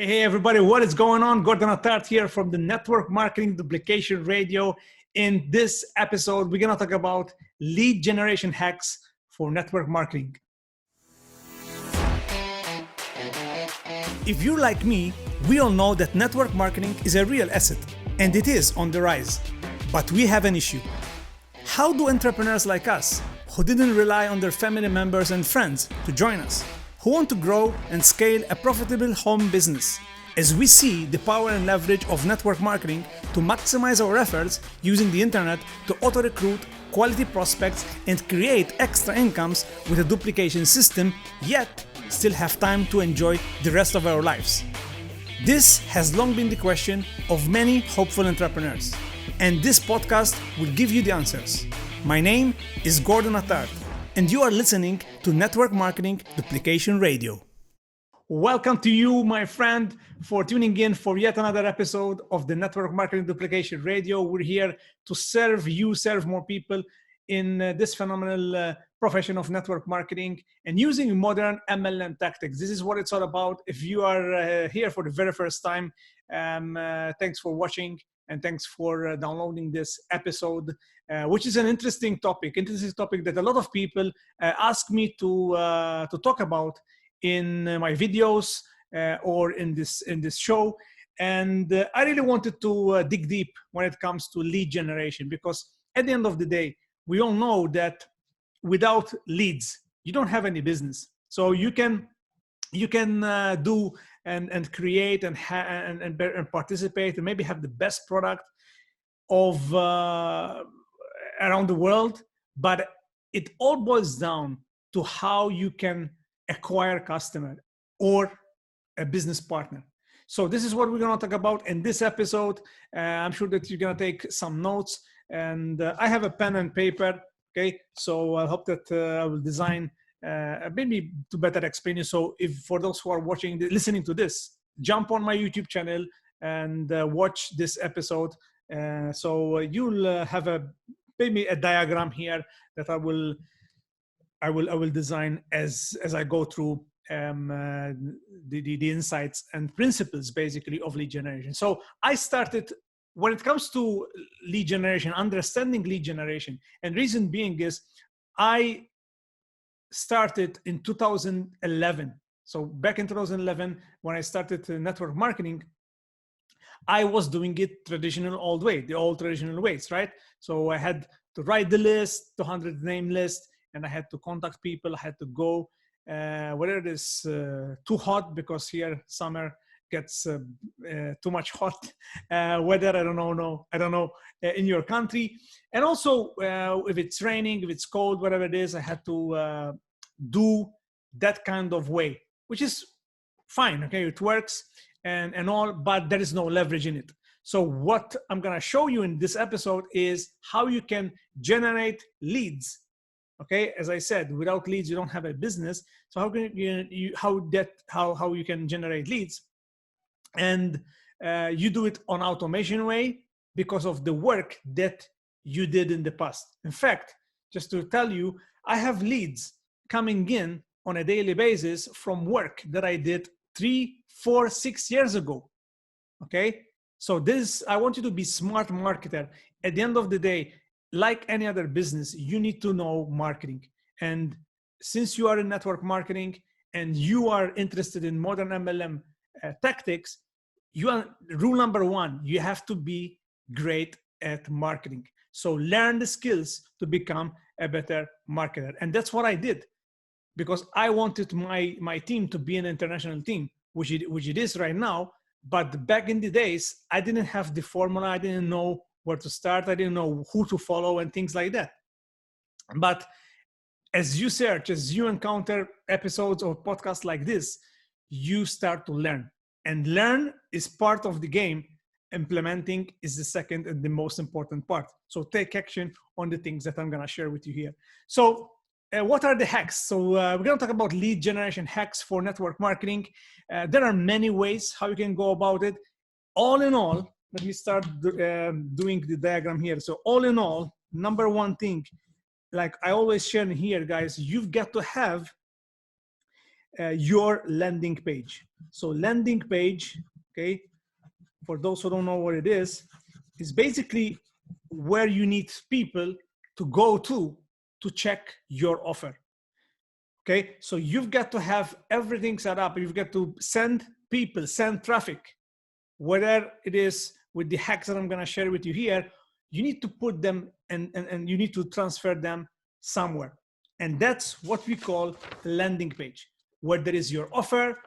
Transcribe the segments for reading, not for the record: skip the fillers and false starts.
Hey everybody, what is going on? Gordon Attard here from the Network Marketing Duplication Radio. In this episode, we're going to talk about lead generation hacks for network marketing. If you're like me, we all know that network marketing is a real asset, and it is on the rise. But we have an issue. How do entrepreneurs like us, who didn't rely on their family members and friends to join us, who want to grow and scale a profitable home business, as we see the power and leverage of network marketing to maximize our efforts using the internet to auto-recruit quality prospects and create extra incomes with a duplication system, yet still have time to enjoy the rest of our lives? This has long been the question of many hopeful entrepreneurs, and this podcast will give you the answers. My name is Gordon Attard, and you are listening to Network Marketing Duplication Radio. Welcome to you, my friend, for tuning in for yet another episode of the Network Marketing Duplication Radio. We're here to serve you, serve more people in this phenomenal profession of network marketing and using modern MLM tactics. This is what it's all about. If you are here for the very first time, thanks for watching and thanks for downloading this episode, which is an interesting topic that a lot of people ask me to talk about in my videos or in this show. And I really wanted to dig deep when it comes to lead generation, because at the end of the day, we all know that without leads, you don't have any business. So you can do and create and participate and maybe have the best product of around the world, but it all boils down to how you can acquire a customer or a business partner. So this is what we're going to talk about in this episode. I'm sure that you're going to take some notes, and I have a pen and paper. Okay, so I hope that I will design maybe to better explain you. So if for those who are listening to this, jump on my YouTube channel and watch this episode. So you'll have maybe a diagram here that I will design as I go through the insights and principles basically of lead generation. So I started, when it comes to lead generation, understanding lead generation, and reason being is I started in 2011. So back in 2011, when I started network marketing, I was doing it the old traditional ways, right? So I had to write the list, 200 name list, and I had to contact people. I had to go, whether it is too hot, because here summer gets too much hot weather. I don't know in your country. And also if it's raining, if it's cold, whatever it is, I had to do that kind of way, which is fine. Okay, it works and all, but there is no leverage in it. So what I'm going to show you in this episode is how you can generate leads. Okay, as I said, without leads, you don't have a business. So how can how you can generate leads? And you do it on automation way because of the work that you did in the past. In fact, just to tell you, I have leads coming in on a daily basis from work that I did 3, 4, 6 years ago. Okay, so I want you to be smart marketer. At the end of the day, like any other business, you need to know marketing. And since you are in network marketing and you are interested in modern MLM tactics, rule number 1, you have to be great at marketing. So learn the skills to become a better marketer. And that's what I did, because I wanted my team to be an international team, which it is right now. But back in the days, I didn't have the formula. I didn't know where to start. I didn't know who to follow and things like that. But as you encounter episodes or podcasts like this, you start to learn. And learn is part of the game. Implementing is the second and the most important part. So take action on the things that I'm going to share with you here. So what are the hacks? So we're going to talk about lead generation hacks for network marketing. There are many ways how you can go about it. All in all, let me start doing the diagram here. So all in all, number 1 thing, like I always share here, guys, you've got to have your landing page. So landing page, okay, for those who don't know what it is basically where you need people to go to check your offer. Okay, so you've got to have everything set up. You've got to send people, send traffic, whether it is with the hacks that I'm going to share with you here. You need to put them and you need to transfer them somewhere. And that's what we call a landing page, where there is your offer.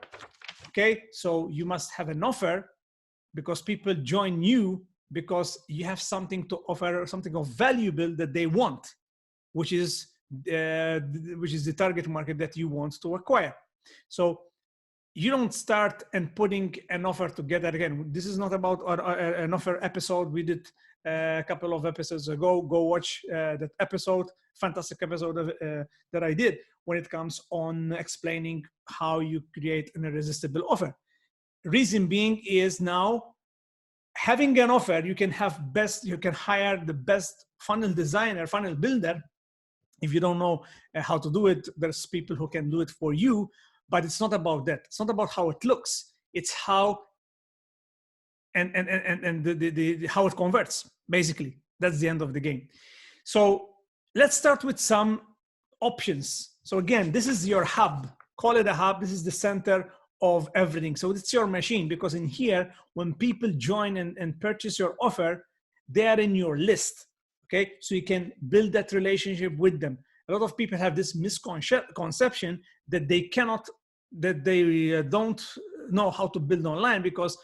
Okay, so you must have an offer because people join you because you have something to offer, something of valuable that they want, which is the target market that you want to acquire. So you don't start and putting an offer together. Again, this is not about an offer episode. We did a couple of episodes ago. Go watch that episode, fantastic episode that I did when it comes on explaining how you create an irresistible offer. Reason being is now having an offer, you can hire the best funnel designer, funnel builder. If you don't know how to do it, there's people who can do it for you, but it's not about that. It's not about how it looks. It's how and how it converts, basically. That's the end of the game. So let's start with some options. So again, this is your hub. Call it a hub. This is the center of everything. So it's your machine, because in here, when people join and purchase your offer, they are in your list. Okay, so you can build that relationship with them. A lot of people have this misconception that they don't know how to build online because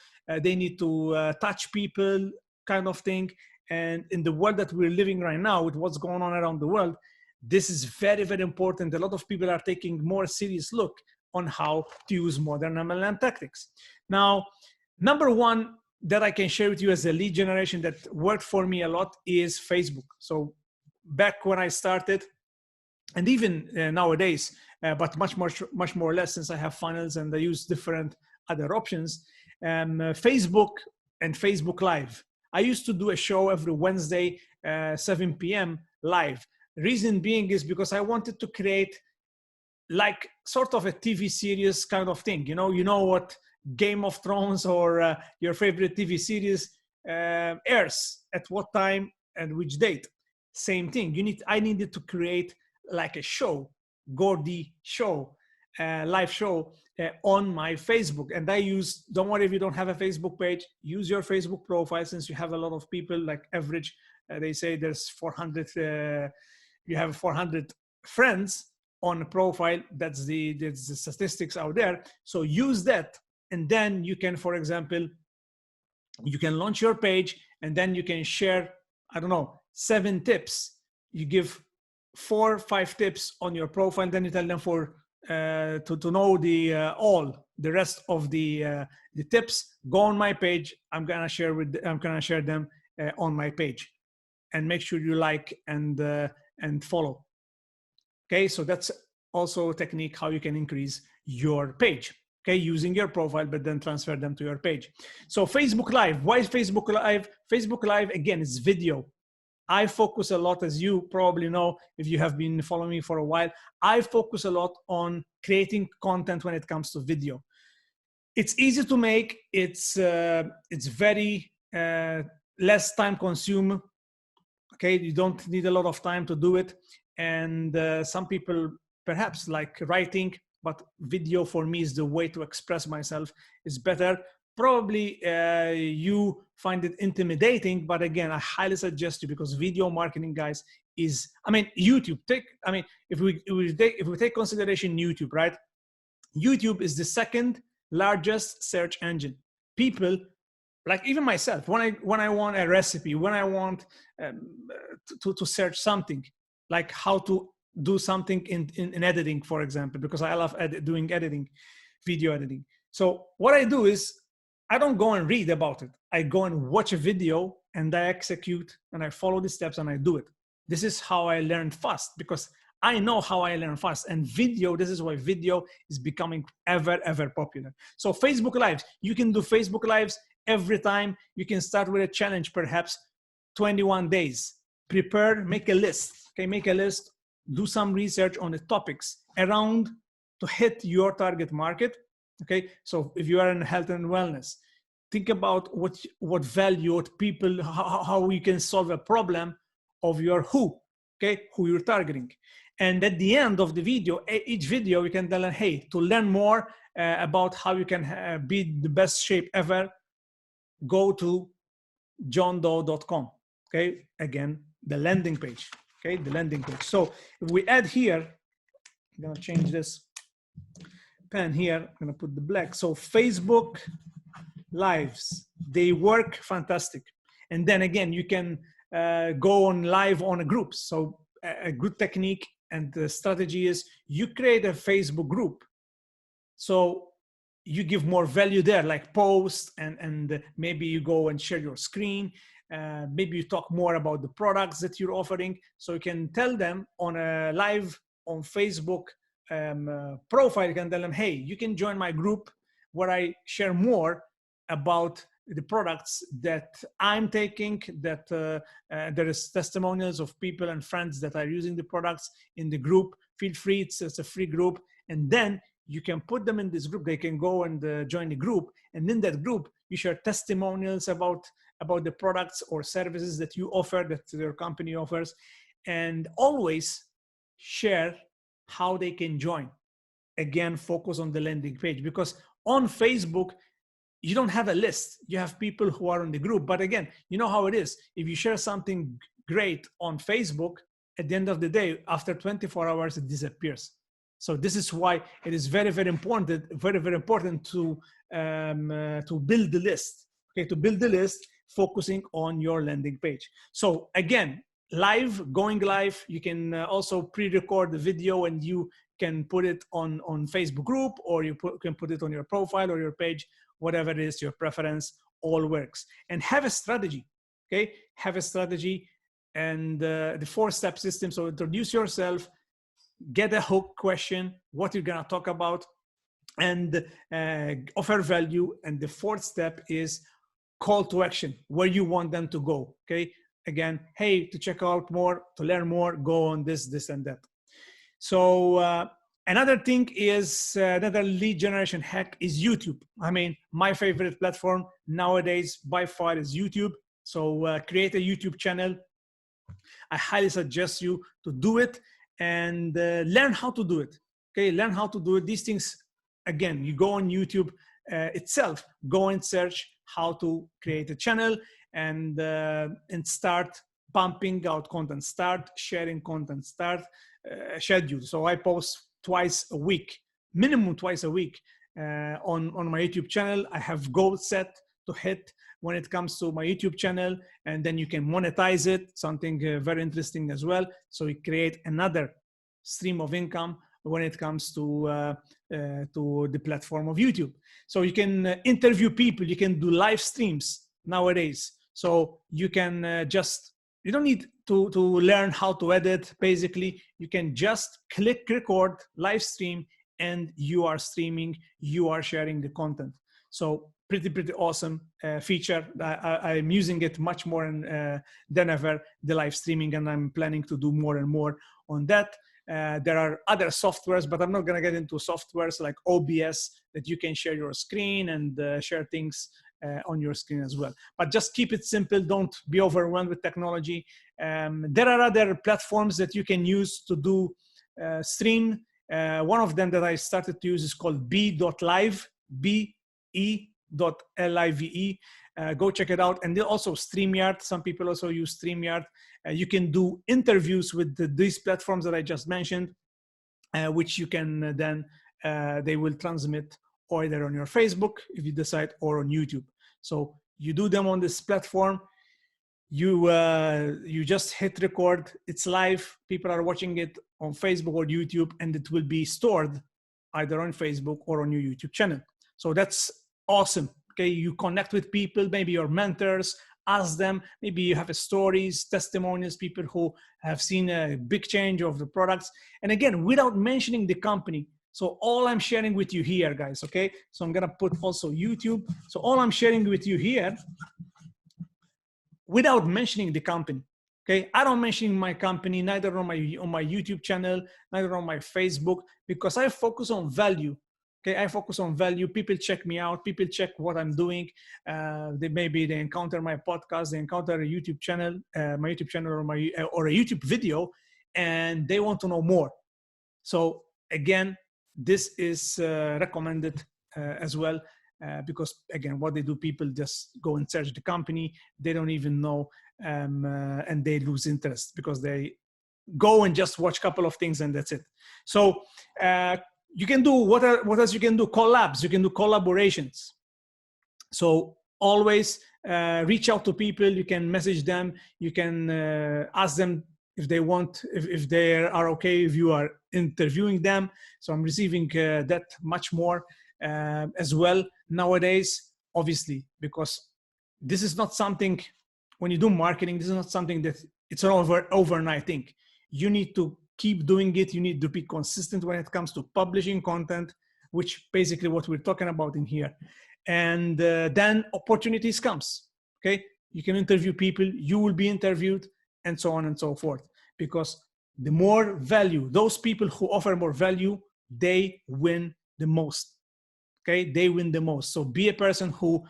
they need to touch people, kind of thing. And in the world that we're living right now, with what's going on around the world, this is very, very important. A lot of people are taking more serious look on how to use modern MLM tactics. Now, number one that I can share with you as a lead generation that worked for me a lot is Facebook. So back when I started, and even nowadays, but much more or less, since I have funnels and I use different other options, Facebook and Facebook Live. I used to do a show every Wednesday, 7 p.m. live. Reason being is because I wanted to create like sort of a TV series kind of thing. You know what Game of Thrones or your favorite TV series airs at what time and which date. Same thing. I needed to create like a show, Gordy show, live show on my Facebook. And I use, don't worry if you don't have a Facebook page, use your Facebook profile, since you have a lot of people, like average, they say there's 400, you have 400 friends on a profile. That's the statistics out there. So use that. And then you can, for example, you can launch your page and then you can share, I don't know, 7 tips. You give 4 or 5 tips on your profile, and then you tell them to know the rest of the tips. Go on my page. I'm gonna share them on my page, and make sure you like and follow. Okay, so that's also a technique how you can increase your page. Okay, using your profile, but then transfer them to your page. So Facebook Live. Why is Facebook Live? Facebook Live, again, is video. I focus a lot, as you probably know, if you have been following me for a while, I focus a lot on creating content when it comes to video. It's easy to make. It's very less time consuming. Okay, you don't need a lot of time to do it. And some people perhaps like writing, but video for me is the way to express myself. Is better. Probably you find it intimidating, but again, I highly suggest you, because video marketing, guys, is, I mean, YouTube. If we take consideration YouTube, right? YouTube is the second largest search engine. People, like even myself, when I want a recipe, when I want to search something, like how to do something in editing, for example, because I love doing editing, video editing. So what I do is, I don't go and read about it. I go and watch a video and I execute and I follow the steps and I do it. This is how I learn fast, because I know how I learn fast. And video, this is why video is becoming ever popular. So Facebook Lives, you can do Facebook Lives every time. You can start with a challenge, perhaps 21 days. Prepare, make a list. Okay, make a list, do some research on the topics around to hit your target market. Okay, so if you are in health and wellness, think about what value, what people, how you can solve a problem of your who, okay, who you're targeting. And at the end of the video, each video, you can tell them, hey, to learn more about how you can be the best shape ever, go to johndoe.com. Okay, again, the landing page. Okay, the landing page. So if we add here, I'm gonna change this pen here. I'm gonna put the black. So Facebook lives, they work fantastic. And then again, you can go on live on a group. So a good technique and the strategy is you create a Facebook group. So you give more value there, like post, and maybe you go and share your screen. Maybe you talk more about the products that you're offering. So you can tell them on a live on Facebook profile, you can tell them, hey, you can join my group where I share more about the products that I'm taking, that there is testimonials of people and friends that are using the products in the group. Feel free, it's a free group. And then you can put them in this group. They can go and join the group. And in that group, you share testimonials about the products or services that you offer, that your company offers. And always share how they can join. Again, focus on the landing page, because on Facebook, you don't have a list. You have people who are in the group. But again, you know how it is. If you share something great on Facebook, at the end of the day, after 24 hours, it disappears. So this is why it is very, very important, very important to build the list. Okay, to build the list, focusing on your landing page. So again, going live, you can also pre-record the video and you can put it on Facebook group, or you can put it on your profile or your page, whatever it is, your preference, all works. And have a strategy, okay? Have a strategy and the 4-step system. So introduce yourself, get a hook question, what you're gonna talk about, and offer value. And the 4th step is call to action, where you want them to go, okay? Again, hey, to check out more, to learn more, go on this, and that. So another thing is, another lead generation hack is YouTube. I mean, my favorite platform nowadays by far is YouTube. So create a YouTube channel. I highly suggest you to do it and learn how to do it. Okay, learn how to do it. These things, again, you go on YouTube itself, go and search how to create a channel and start pumping out content, start sharing content, start schedule. So I post twice a week, minimum twice a week on my YouTube channel. I have goals set to hit when it comes to my YouTube channel, and then you can monetize it, something very interesting as well. So you create another stream of income when it comes to the platform of YouTube. So you can interview people, you can do live streams nowadays. So you can you don't need to learn how to edit. Basically, you can just click record, live stream, and you are streaming, you are sharing the content. So pretty awesome feature. I'm using it much more than ever, the live streaming, and I'm planning to do more and more on that. There are other softwares, but I'm not gonna get into softwares like OBS that you can share your screen and share things on your screen as well. But just keep it simple. Don't be overwhelmed with technology. There are other platforms that you can use to do stream. One of them that I started to use is called B.live, B.E.live. Go check it out. And then also StreamYard. Some people also use StreamYard. You can do interviews with these platforms that I just mentioned, which you can then, they will transmit either on your Facebook, if you decide, or on YouTube. So you do them on this platform. You just hit record. It's live. People are watching it on Facebook or YouTube, and it will be stored either on Facebook or on your YouTube channel. So that's awesome. Okay, you connect with people, maybe your mentors, ask them, maybe you have stories, testimonials, people who have seen a big change of the products. And again, without mentioning the company. So all I'm sharing with you here, guys, okay? So I'm gonna put also YouTube. So all I'm sharing with you here, without mentioning the company, Okay, I don't mention my company, neither on my YouTube channel, neither on my Facebook, because I focus on value. Okay, I focus on value. People check me out. People check what I'm doing. They encounter my podcast, they encounter a YouTube channel, my YouTube channel, or a YouTube video, and they want to know more. So again, this is recommended as well. Because again, what they do, people just go and search the company. They don't even know, and they lose interest because they go and just watch a couple of things and that's it. So you can do what else you can do? Collabs. You can do collaborations. So always reach out to people. You can message them. You can ask them if they want, if they are okay if you are interviewing them. So I'm receiving that much more as well nowadays, obviously, because this is not something, when you do marketing, this is not something that it's an overnight thing. You need to keep doing it. You need to be consistent when it comes to publishing content, which basically what we're talking about in here. And then opportunities comes. Okay, you can interview people, you will be interviewed, and so on and so forth. Because the more value, those people who offer more value, they win the most. Okay, they win the most. So be a person who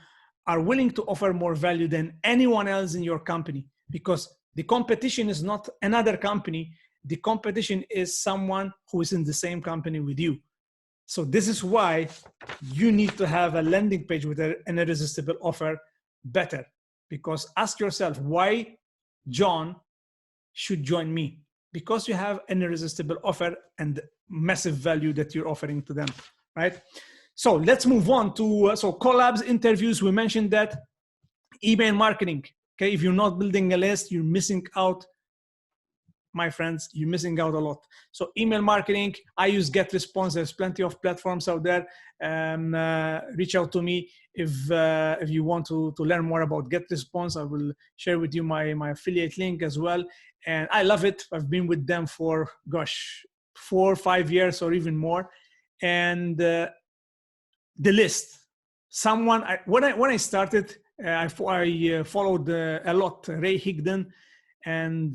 are willing to offer more value than anyone else in your company, because the competition is not another company. The competition is someone who is in the same company with you. So this is why you need to have a landing page with an irresistible offer better. Because ask yourself, why John should join me? Because you have an irresistible offer and massive value that you're offering to them, right? So let's move on to so collabs, interviews. We mentioned that. Email marketing. Okay, if you're not building a list, you're missing out, my friends. You're missing out a lot. So email marketing. I use GetResponse. There's plenty of platforms out there. Reach out to me if you want to learn more about GetResponse. I will share with you my affiliate link as well. And I love it. I've been with them for 4 or 5 years or even more. And the list. When I started, I followed a lot Ray Higdon, and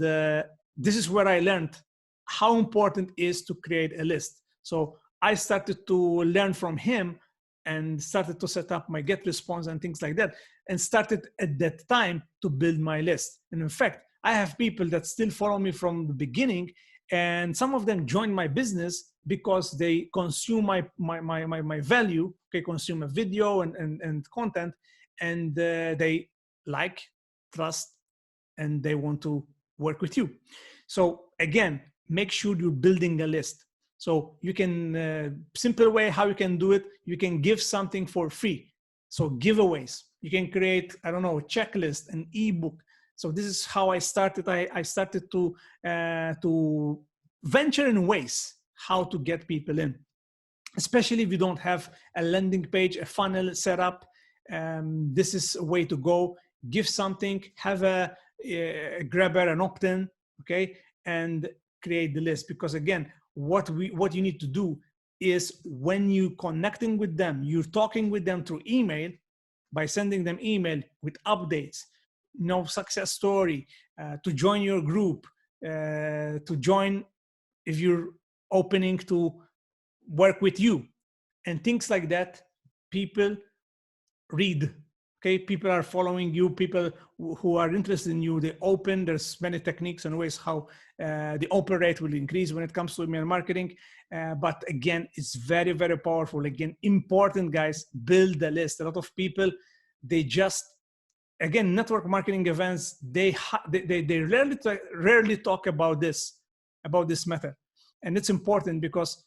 this is where I learned how important it is to create a list. So I started to learn from him and started to set up my GetResponse and things like that, and started at that time to build my list. And in fact, I have people that still follow me from the beginning, and some of them joined my business because they consume my value. Okay, consume a video and content, and they like, trust, and they want to work with you. So again, make sure you're building a list. So you can simple way how you can do it. You can give something for free. So giveaways. You can create, I don't know, a checklist, an ebook. So this is how I started. I started to venture in ways how to get people in, especially if you don't have a landing page, a funnel set up. This is a way to go. Give something, have a grabber, an opt-in, okay, and create the list. Because again, what you need to do is, when you connecting with them, you're talking with them through email, by sending them email with updates, success story, to join your group, to join if you're opening to work with you, and things like that. People read. Okay, people are following you. People who are interested in you, they open. There's many techniques and ways how the open rate will increase when it comes to email marketing. But again, it's very, very powerful. Again, important, guys. Build the list. A lot of people, they just, again, network marketing events, they rarely talk about this method, and it's important because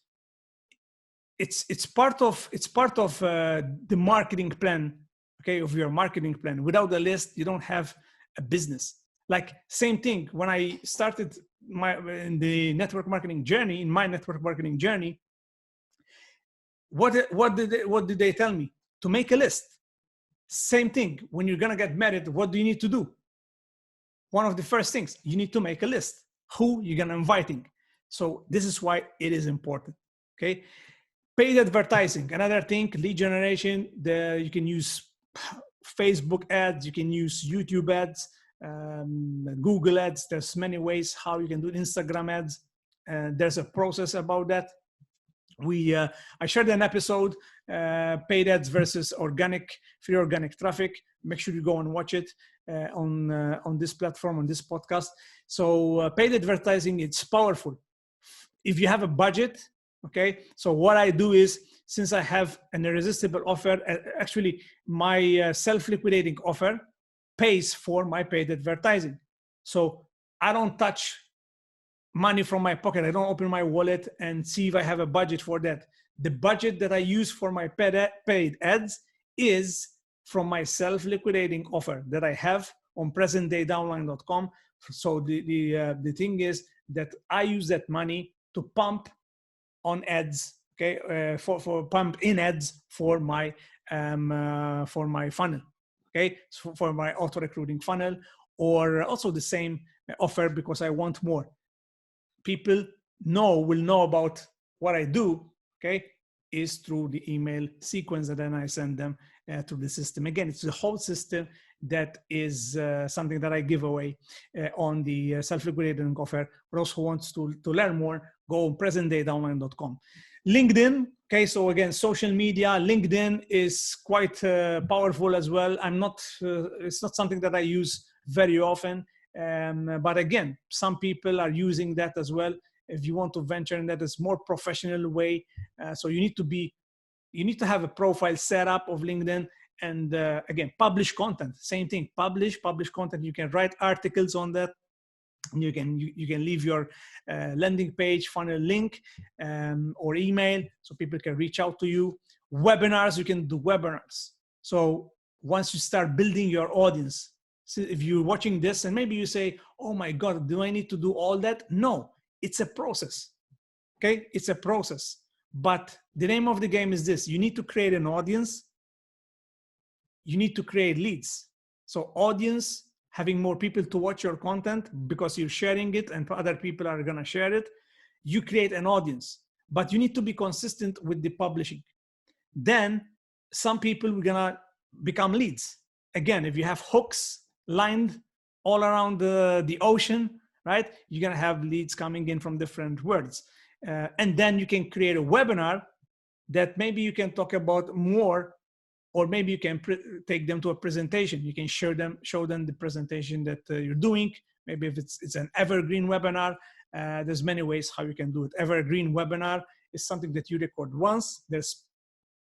it's part of the marketing plan. Okay, of your marketing plan. Without the list, you don't have a business. Like, same thing when I started in my network marketing journey. What did they tell me? To make a list. Same thing when you're gonna get married. What do you need to do? One of the first things, you need to make a list. Who you're gonna inviting. So this is why it is important. Okay, paid advertising, another thing. Lead generation. You can use Facebook ads, you can use YouTube ads, Google ads. There's many ways how you can do Instagram ads. There's a process about that. I shared an episode, paid ads versus free organic traffic. Make sure you go and watch it on this platform, on this podcast. So paid advertising, it's powerful. If you have a budget, okay? So what I do is, since I have an irresistible offer, actually my self-liquidating offer pays for my paid advertising. So I don't touch money from my pocket. I don't open my wallet and see if I have a budget for that. The budget that I use for my paid ads is from my self-liquidating offer that I have on presentdaydownline.com. So the thing is that I use that money to pump on ads, okay, for pump in ads for my funnel, okay, so for my auto recruiting funnel, or also the same offer because I want more. People will know about what I do, okay, is through the email sequence that then I send them through the system. Again, it's the whole system that is something that I give away on the self-liquidating offer. For those who wants to learn more, go on presentdaydownline.com. LinkedIn, okay, so again, social media, LinkedIn is quite powerful as well. It's not something that I use very often. But again, some people are using that as well. If you want to venture in that, it's more professional way. So you need to have a profile set up of LinkedIn, and again, publish content. Same thing, publish content. You can write articles on that. You can leave your landing page funnel link or email so people can reach out to you. Webinars, you can do webinars. So once you start building your audience, so if you're watching this and maybe you say, oh my God, do I need to do all that? No, it's a process. Okay, it's a process. But the name of the game is this: you need to create an audience. You need to create leads. So audience, having more people to watch your content because you're sharing it and other people are going to share it. You create an audience, but you need to be consistent with the publishing. Then some people are going to become leads. Again, if you have hooks lined all around the ocean, right? You're going to have leads coming in from different words. And then you can create a webinar that maybe you can talk about more, or maybe you can take them to a presentation. You can show them the presentation that you're doing. Maybe if it's an evergreen webinar, there's many ways how you can do it. Evergreen webinar is something that you record once. There's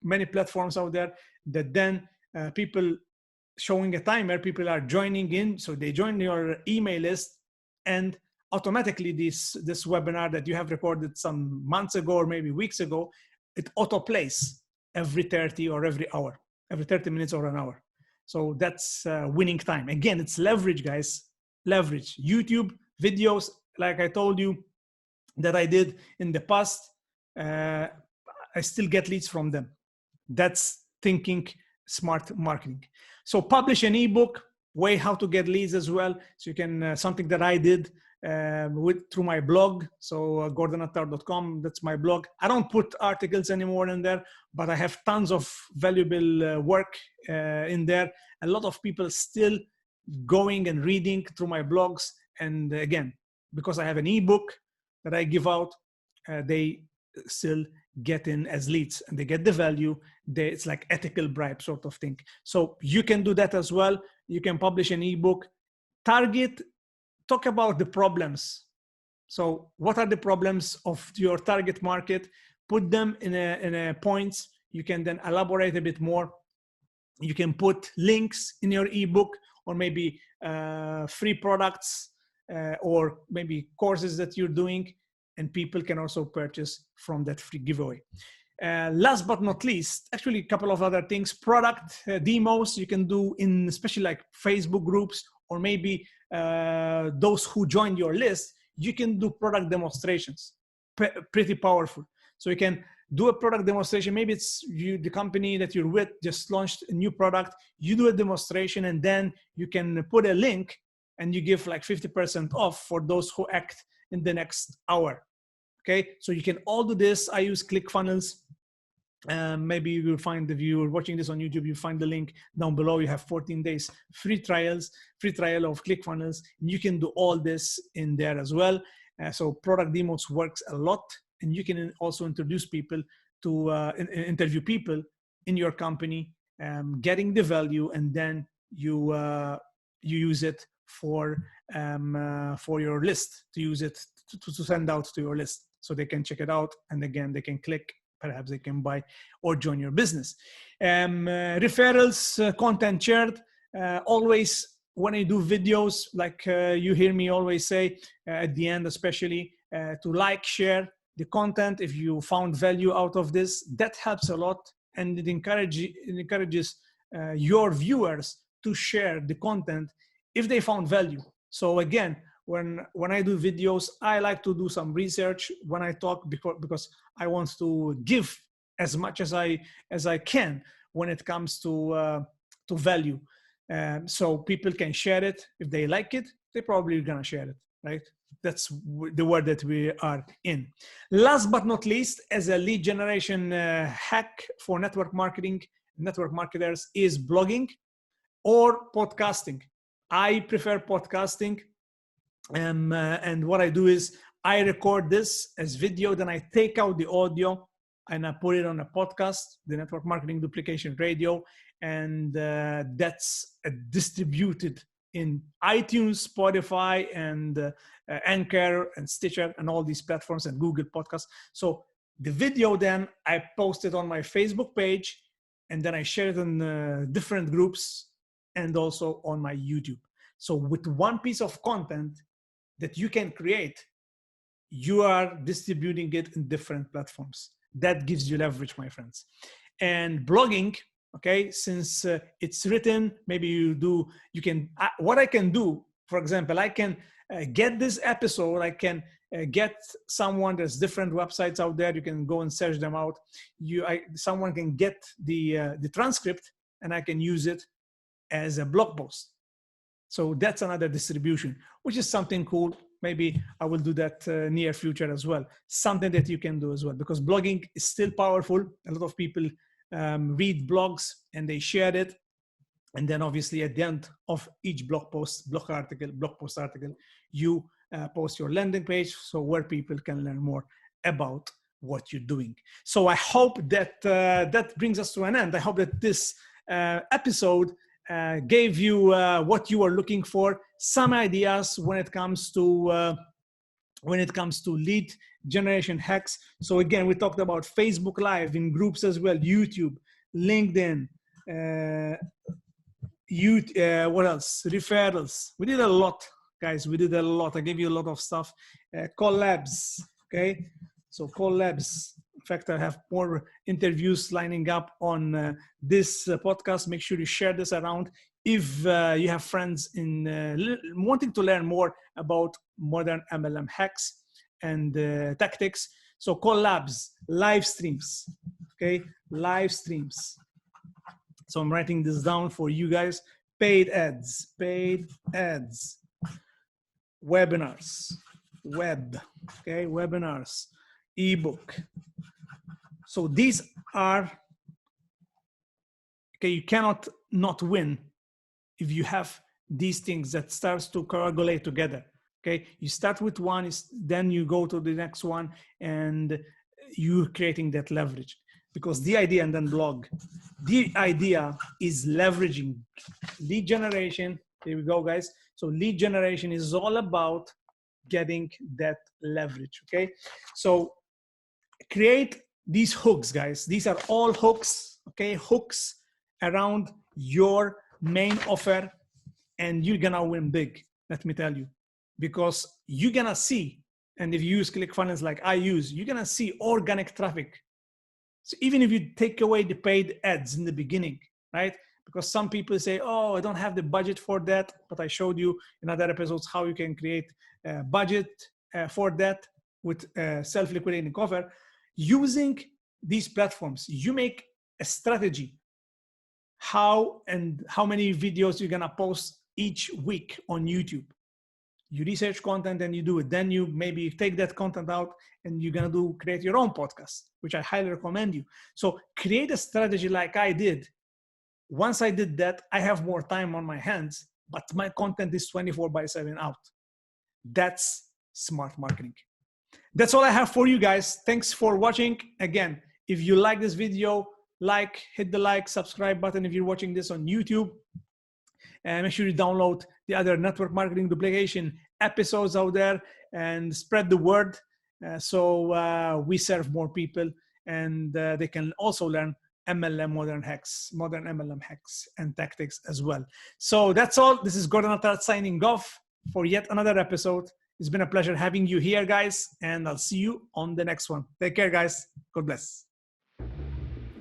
many platforms out there that then people showing a timer, people are joining in. So they join your email list, and automatically this webinar that you have recorded some months ago or maybe weeks ago, it auto plays every 30 or every hour, every 30 minutes or an hour. So that's winning time. Again, it's leverage, guys. Leverage. YouTube videos, like I told you that I did in the past, I still get leads from them. That's thinking smart marketing. So publish an ebook, way how to get leads as well. So you can, something that I did through my blog. So gordonattar.com, that's my blog. I don't put articles anymore in there, but I have tons of valuable work in there. A lot of people still going and reading through my blogs. And again, because I have an ebook that I give out, they still get in as leads and they get the value. It's like ethical bribe sort of thing. So you can do that as well. You can publish an ebook, talk about the problems. So what are the problems of your target market? Put them in a points. You can then elaborate a bit more. You can put links in your ebook, or maybe free products or maybe courses that you're doing, and people can also purchase from that free giveaway. Last but not least, actually a couple of other things, product demos you can do in especially like Facebook groups, or maybe those who join your list, you can do product demonstrations, pretty powerful. So you can do a product demonstration. Maybe it's the company that you're with just launched a new product. You do a demonstration, and then you can put a link and you give like 50% off for those who act in the next hour. Okay, so you can all do this. I use ClickFunnels Maybe you will find, if you're watching this on YouTube, you find the link down below. You have 14 days free trial of ClickFunnels. You can do all this in there as well. So product demos works a lot, and you can also introduce people to interview people in your company, getting the value, and then you use it for your list, to use it to send out to your list, so they can check it out, and again they can click. Perhaps they can buy or join your business. Referrals, content shared. Always, when I do videos, like you hear me always say at the end, especially to like, share the content. If you found value out of this, that helps a lot, and it encourages your viewers to share the content if they found value. So again, when I do videos, I like to do some research when I talk, because I want to give as much as I can when it comes to value. So people can share it. If they like it, they probably are gonna share it, right? That's the word that we are in. Last but not least, as a lead generation hack for network marketers is blogging or podcasting. I prefer podcasting. And what I do is I record this as video, then I take out the audio and I put it on a podcast, the Network Marketing Duplication Radio, and that's distributed in iTunes, Spotify, and Anchor, and Stitcher, and all these platforms, and Google Podcasts. So the video, then I post it on my Facebook page, and then I share it in different groups, and also on my YouTube. So with one piece of content that you can create, you are distributing it in different platforms. That gives you leverage, my friends. And blogging, okay, since it's written, maybe you can, what I can do, for example, I can get this episode, I can get someone, there's different websites out there, you can go and search them out. Someone can get the transcript, and I can use it as a blog post. So that's another distribution, which is something cool. Maybe I will do that near future as well. Something that you can do as well, because blogging is still powerful. A lot of people read blogs and they share it. And then obviously at the end of each blog post article, you post your landing page, so where people can learn more about what you're doing. So I hope that that brings us to an end. I hope that this episode gave you what you are looking for, some ideas when it comes to lead generation hacks. So again, we talked about Facebook Live, in groups as well, YouTube, LinkedIn, what else? Referrals. We did a lot, guys. We did a lot. I gave you a lot of stuff. Collabs. Okay, so collabs. In fact, I have more interviews lining up on this podcast. Make sure you share this around. If you have friends in wanting to learn more about modern MLM hacks and tactics, so collabs, live streams, okay, live streams. So I'm writing this down for you guys. Paid ads, webinars, okay, webinars, ebook. So these are, okay, you cannot not win if you have these things that starts to coagulate together. Okay, you start with one, then you go to the next one, and you're creating that leverage. Because the idea, and then blog, the idea is leveraging lead generation. Here we go, guys. So lead generation is all about getting that leverage, okay? So create these hooks, guys. These are all hooks, okay? Hooks around your main offer, and you're gonna win big, let me tell you. Because you're gonna see, and if you use ClickFunnels like I use, you're gonna see organic traffic. So even if you take away the paid ads in the beginning, right? Because some people say, oh, I don't have the budget for that, but I showed you in other episodes how you can create a budget for that with self-liquidating offer. Using these platforms, you make a strategy how many videos you're gonna post each week on YouTube. You research content and you do it. Then you maybe take that content out and you're going to create your own podcast, which I highly recommend you. So create a strategy like I did. Once I did that, I have more time on my hands, but my content is 24/7 out. That's smart marketing. That's all I have for you guys. Thanks for watching. Again, if you like this video, hit the like, subscribe button if you're watching this on YouTube. And make sure you download the other network marketing duplication episodes out there and spread the word so we serve more people and they can also learn MLM modern MLM hacks and tactics as well. So that's all. This is Gordon Attard signing off for yet another episode. It's been a pleasure having you here, guys, and I'll see you on the next one. Take care, guys. God bless.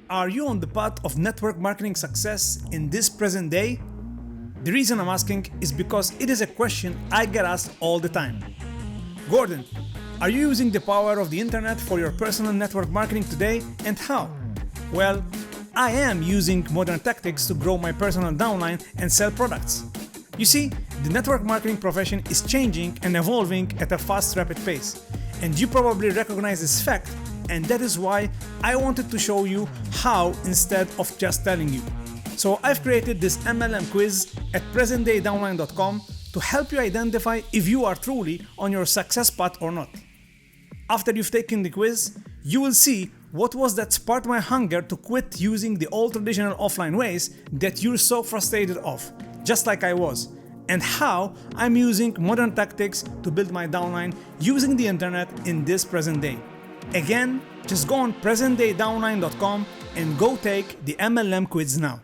Are you on the path of network marketing success in this present day? The reason I'm asking is because it is a question I get asked all the time. Gordon, are you using the power of the internet for your personal network marketing today, and how? Well, I am using modern tactics to grow my personal downline and sell products. You see, the network marketing profession is changing and evolving at a fast, rapid pace, and you probably recognize this fact, and that is why I wanted to show you how instead of just telling you. So I've created this MLM quiz at presentdaydownline.com to help you identify if you are truly on your success path or not. After you've taken the quiz, you will see what was that sparked my hunger to quit using the old traditional offline ways that you're so frustrated of, just like I was, and how I'm using modern tactics to build my downline using the internet in this present day. Again, just go on presentdaydownline.com and go take the MLM quiz now.